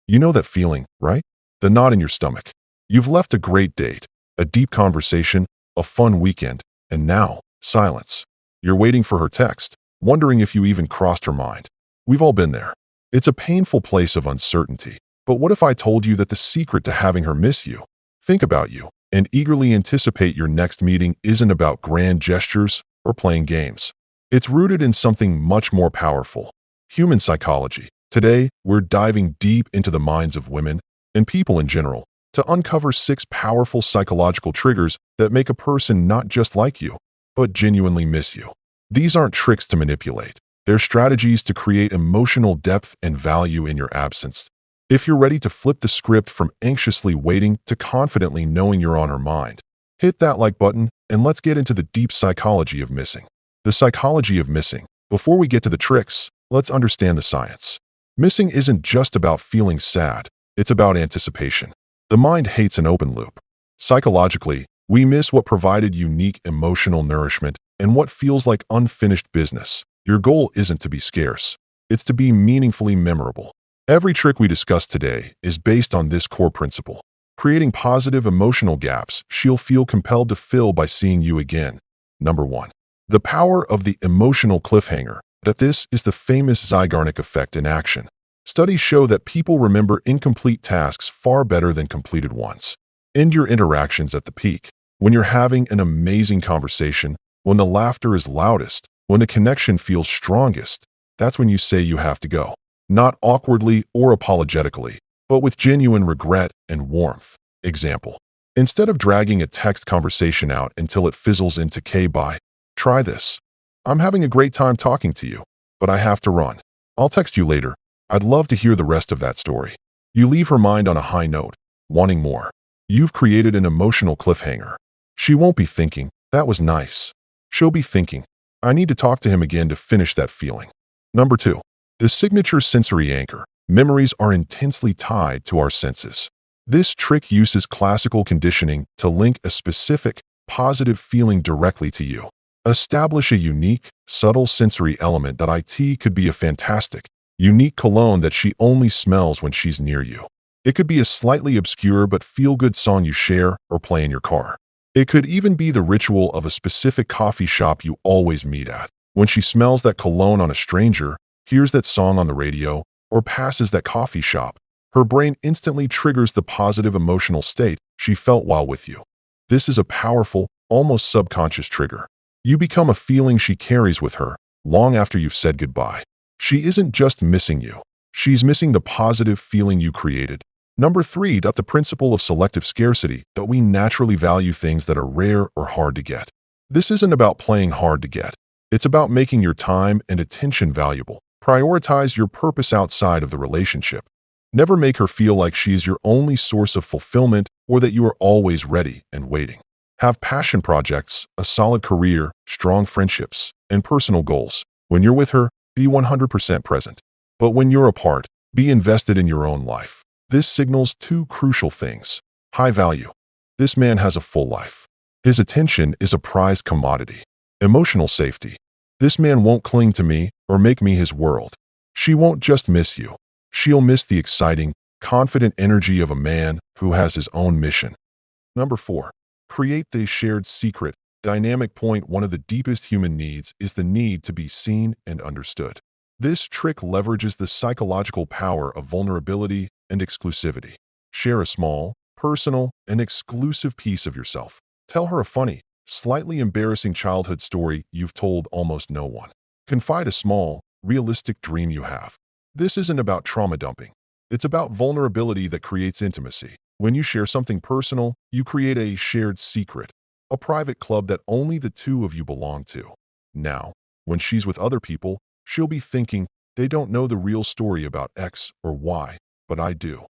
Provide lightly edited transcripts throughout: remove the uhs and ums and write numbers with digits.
You know that feeling, right? The knot in your stomach. You've left a great date, a deep conversation, a fun weekend, and now, silence. You're waiting for her text, wondering if you even crossed her mind. We've all been there. It's a painful place of uncertainty. But what if I told you that the secret to having her miss you, think about you, and eagerly anticipate your next meeting isn't about grand gestures or playing games? It's rooted in something much more powerful: human psychology. Today, we're diving deep into the minds of women and people in general to uncover 6 powerful psychological triggers that make a person not just like you, but genuinely miss you. These aren't tricks to manipulate. They're strategies to create emotional depth and value in your absence. If you're ready to flip the script from anxiously waiting to confidently knowing you're on her mind, hit that like button and let's get into the deep psychology of missing. The psychology of missing. Before we get to the tricks, let's understand the science. Missing isn't just about feeling sad, it's about anticipation. The mind hates an open loop. Psychologically, we miss what provided unique emotional nourishment and what feels like unfinished business. Your goal isn't to be scarce, it's to be meaningfully memorable. Every trick we discuss today is based on this core principle: creating positive emotional gaps she'll feel compelled to fill by seeing you again. Number 1. The power of the emotional cliffhanger. That this is the famous Zeigarnik effect in action. Studies show that people remember incomplete tasks far better than completed ones. End your interactions at the peak, when you're having an amazing conversation, when the laughter is loudest, when the connection feels strongest. That's when you say you have to go. Not awkwardly or apologetically, but with genuine regret and warmth. Example: instead of dragging a text conversation out until it fizzles into "K-bye," try this. "I'm having a great time talking to you, but I have to run. I'll text you later. I'd love to hear the rest of that story." You leave her mind on a high note, wanting more. You've created an emotional cliffhanger. She won't be thinking, "That was nice." She'll be thinking, "I need to talk to him again to finish that feeling." Number 2. The signature sensory anchor. Memories are intensely tied to our senses. This trick uses classical conditioning to link a specific, positive feeling directly to you. Establish a unique, subtle sensory element. It could be a fantastic, unique cologne that she only smells when she's near you. It could be a slightly obscure but feel-good song you share or play in your car. It could even be the ritual of a specific coffee shop you always meet at. When she smells that cologne on a stranger, hears that song on the radio, or passes that coffee shop, her brain instantly triggers the positive emotional state she felt while with you. This is a powerful, almost subconscious trigger. You become a feeling she carries with her long after you've said goodbye. She isn't just missing you. She's missing the positive feeling you created. Number 3. The principle of selective scarcity. That we naturally value things that are rare or hard to get. This isn't about playing hard to get. It's about making your time and attention valuable. Prioritize your purpose outside of the relationship. Never make her feel like she's your only source of fulfillment or that you are always ready and waiting. Have passion projects, a solid career, strong friendships, and personal goals. When you're with her, be 100% present. But when you're apart, be invested in your own life. This signals 2 crucial things. High value. This man has a full life. His attention is a prized commodity. Emotional safety. This man won't cling to me or make me his world. She won't just miss you. She'll miss the exciting, confident energy of a man who has his own mission. Number 4. Create the shared secret. Dynamic point. One of the deepest human needs is the need to be seen and understood. This trick leverages the psychological power of vulnerability and exclusivity. Share a small, personal, and exclusive piece of yourself. Tell her a funny, slightly embarrassing childhood story you've told almost no one. Confide a small, realistic dream you have. This isn't about trauma dumping. It's about vulnerability that creates intimacy. When you share something personal, you create a shared secret, a private club that only the 2 of you belong to. Now, when she's with other people, she'll be thinking, "They don't know the real story about X or Y, but I do."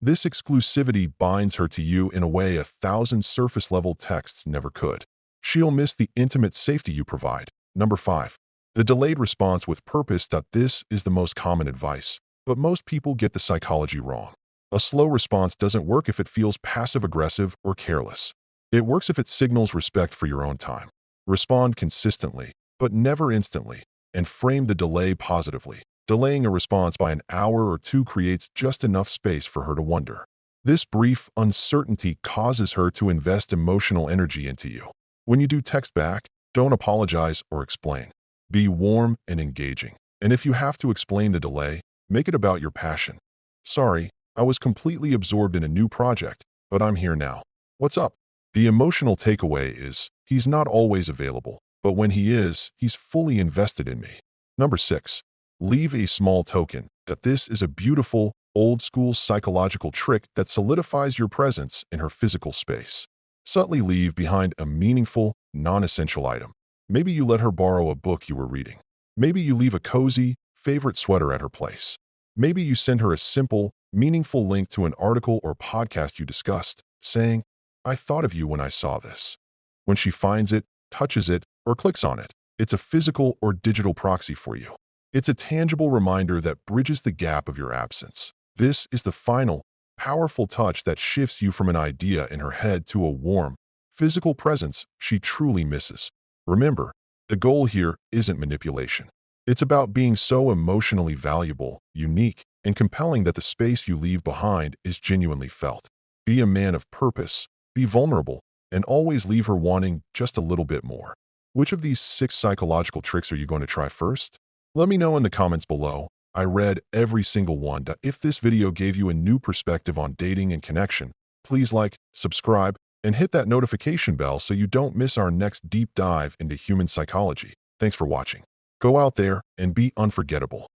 This exclusivity binds her to you in a way 1,000 surface-level texts never could. She'll miss the intimate safety you provide. Number 5. The delayed response with purpose. This is the most common advice, but most people get the psychology wrong. A slow response doesn't work if it feels passive-aggressive or careless. It works if it signals respect for your own time. Respond consistently, but never instantly, and frame the delay positively. Delaying a response by an hour or two creates just enough space for her to wonder. This brief uncertainty causes her to invest emotional energy into you. When you do text back, don't apologize or explain. Be warm and engaging. And if you have to explain the delay, make it about your passion. Sorry, I was completely absorbed in a new project, but I'm here now. What's up? The emotional takeaway is, he's not always available, but when he is, he's fully invested in me. Number 6. Leave a small token. That this is a beautiful, old-school psychological trick that solidifies your presence in her physical space. Subtly leave behind a meaningful, non-essential item. Maybe you let her borrow a book you were reading. Maybe you leave a cozy, favorite sweater at her place. Maybe you send her a simple, meaningful link to an article or podcast you discussed, saying, "I thought of you when I saw this." When she finds it, touches it, or clicks on it, it's a physical or digital proxy for you. It's a tangible reminder that bridges the gap of your absence. This is the final, powerful touch that shifts you from an idea in her head to a warm, physical presence she truly misses. Remember, the goal here isn't manipulation. It's about being so emotionally valuable, unique, and compelling that the space you leave behind is genuinely felt. Be a man of purpose, be vulnerable, and always leave her wanting just a little bit more. Which of these 6 psychological tricks are you going to try first? Let me know in the comments below. I read every single one. If this video gave you a new perspective on dating and connection, please like, subscribe, and hit that notification bell so you don't miss our next deep dive into human psychology. Thanks for watching. Go out there and be unforgettable.